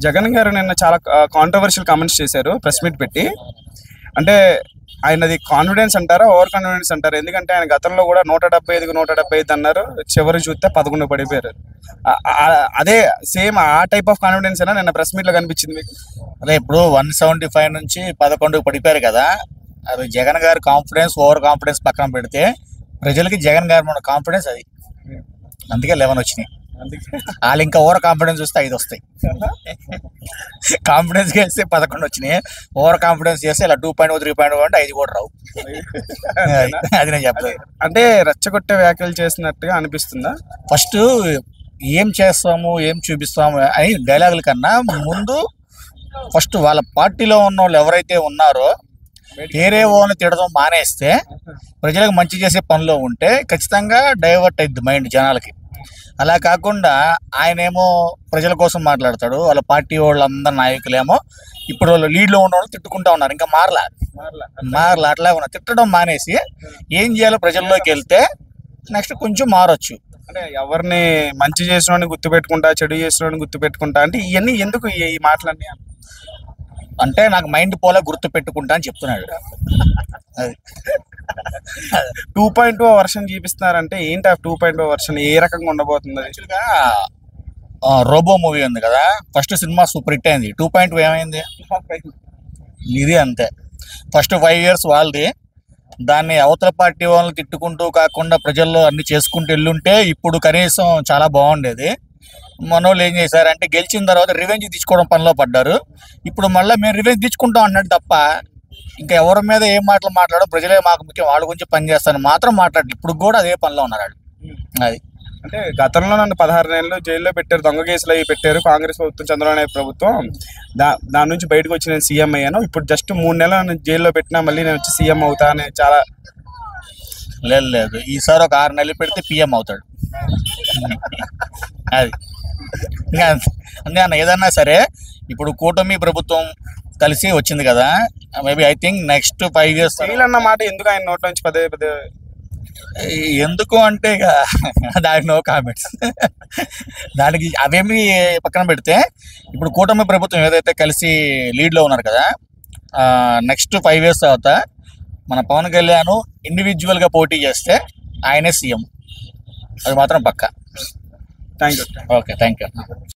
జగన్ గారు నిన్న చాలా కాంట్రవర్షియల్ కామెంట్స్ చేశారు ప్రెస్ మీట్ పెట్టి. అంటే ఆయనది కాన్ఫిడెన్స్ అంటారా, ఓవర్ కాన్ఫిడెన్స్ అంటారా? ఎందుకంటే ఆయన గతంలో కూడా 175కి 175 అన్నారు, చివరి చూస్తే 11 పడిపోయారు. అదే సేమ్ ఆ టైప్ ఆఫ్ కాన్ఫిడెన్స్ అయినా నిన్న ప్రెస్ మీట్లో కనిపించింది మీకు? అదే ఇప్పుడు 175 నుంచి 11 పడిపోయారు కదా. అది జగన్ గారి కాన్ఫిడెన్స్, ఓవర్ కాన్ఫిడెన్స్ పక్కన పెడితే ప్రజలకి జగన్ గారి మన కాన్ఫిడెన్స్ అది, అందుకే 11 వచ్చినాయి. వాళ్ళు ఇంకా ఓవర్ కాన్ఫిడెన్స్ వస్తే 5 వస్తాయి. కాన్ఫిడెన్స్ చేస్తే 11 వచ్చినాయి, ఓవర్ కాన్ఫిడెన్స్ చేస్తే ఇలా 2.0 3.0 అంటే 5 కూడా రావు. అది నేను చెప్పలేదు. అంటే రెచ్చగొట్టే వ్యాఖ్యలు చేసినట్టుగా అనిపిస్తుందా? ఫస్ట్ ఏం చేస్తాము, ఏం చూపిస్తాము అని డైలాగుల కన్నా ముందు ఫస్ట్ వాళ్ళ పార్టీలో ఉన్న వాళ్ళు ఎవరైతే ఉన్నారో వేరే వాళ్ళని తిడడం మానేస్తే, ప్రజలకు మంచి చేసే పనిలో ఉంటే ఖచ్చితంగా డైవర్ట్ అయింది మైండ్ జనాలకి. అలా కాకుండా ఆయనేమో ప్రజల కోసం మాట్లాడతాడు, వాళ్ళ పార్టీ వాళ్ళందరు నాయకులేమో ఇప్పుడు వాళ్ళు లీడ్లో ఉన్న వాళ్ళు తిట్టుకుంటా ఉన్నారు. ఇంకా మారలా అట్లా ఉన్నారు. తిట్టడం మానేసి ఏం చేయాలో ప్రజల్లోకి వెళ్తే నెక్స్ట్ కొంచెం మారొచ్చు. అంటే ఎవరిని మంచి చేసిన గుర్తుపెట్టుకుంటా, చెడు చేసిన గుర్తుపెట్టుకుంటా అంటే ఇవన్నీ ఎందుకు ఈ మాటలన్నీ? అంటే నాకు మైండ్ పోలే గుర్తు పెట్టుకుంటా అని చెప్తున్నాడు. అది 2.0 వర్షన్ చూపిస్తున్నారంటే ఏంటి? ఆ 2.0 వర్షన్ ఏ రకంగా ఉండబోతుంది? యాక్చువల్గా రోబో మూవీ ఉంది కదా, ఫస్ట్ సినిమా సూపర్ హిట్ అయింది. 2.0 ఏమైంది? ఇది అంతే. ఫస్ట్ 5 years వాళ్ళది, దాన్ని అవతల పార్టీ వాళ్ళని తిట్టుకుంటూ కాకుండా ప్రజల్లో అన్ని చేసుకుంటూ వెళ్ళుంటే ఇప్పుడు కనీసం చాలా బాగుండేది. మనోళ్ళు ఏం చేశారంటే గెలిచిన తర్వాత రివెంజ్ తీసుకోవడం పనిలో పడ్డారు. ఇప్పుడు మళ్ళీ మేము రివెంజ్ తీసుకుంటాం అన్నట్టు తప్ప ఇంకా ఎవరి మీద ఏం మాటలు మాట్లాడో, ప్రజలే మాకు ముఖ్యం, వాళ్ళ గురించి పని చేస్తాను మాత్రం మాట్లాడారు. ఇప్పుడు కూడా అదే పనిలో ఉన్నారు వాళ్ళు. అది అంటే గతంలో నన్ను 16 నెలలు జైల్లో పెట్టారు, దొంగ కేసులు అవి పెట్టారు కాంగ్రెస్ ప్రభుత్వం, చంద్రబాబు నాయుడు ప్రభుత్వం. దాని నుంచి బయటకు వచ్చి నేను సీఎం అయ్యాను. ఇప్పుడు జస్ట్ 3 నెలలు నన్ను జైల్లో పెట్టినా మళ్ళీ నేను వచ్చి సీఎం అవుతా అని చాలా లేదు. ఈసారి ఒక 6 నెలలు పెడితే పిఎం అవుతాడు. అది ఇంకా అంతే అన్న. ఏదన్నా సరే ఇప్పుడు కూటమి ప్రభుత్వం కలిసి వచ్చింది కదా, maybe I think next 5 years అన్న మాట ఎందుకు ఆయన నోట్ నుంచి పదే పదే ఎందుకు అంటే ఇక దానికి నో కామెంట్స్. దానికి అవేమి పక్కన పెడితే ఇప్పుడు కూటమి ప్రభుత్వం ఏదైతే కలిసి లీడ్లో ఉన్నారు కదా, నెక్స్ట్ 5 years తర్వాత మన పవన్ కళ్యాణ్ ఇండివిజువల్గా పోటీ చేస్తే ఆయనే సీఎం, అది మాత్రం పక్కా. Thank you. Okay, thank you.